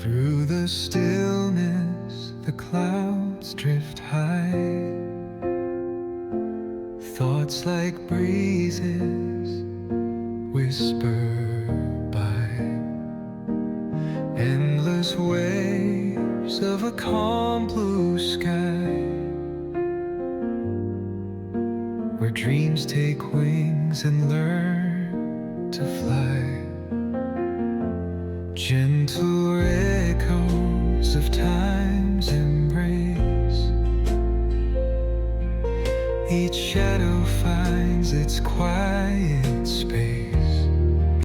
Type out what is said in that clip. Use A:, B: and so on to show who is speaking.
A: Through the stillness, the clouds drift high. Thoughts like breezes whisper by. Endless waves of a calm blue sky, where dreams take wings and learn to fly. Gentle echoes of time's embrace. Each shadow finds its quiet space.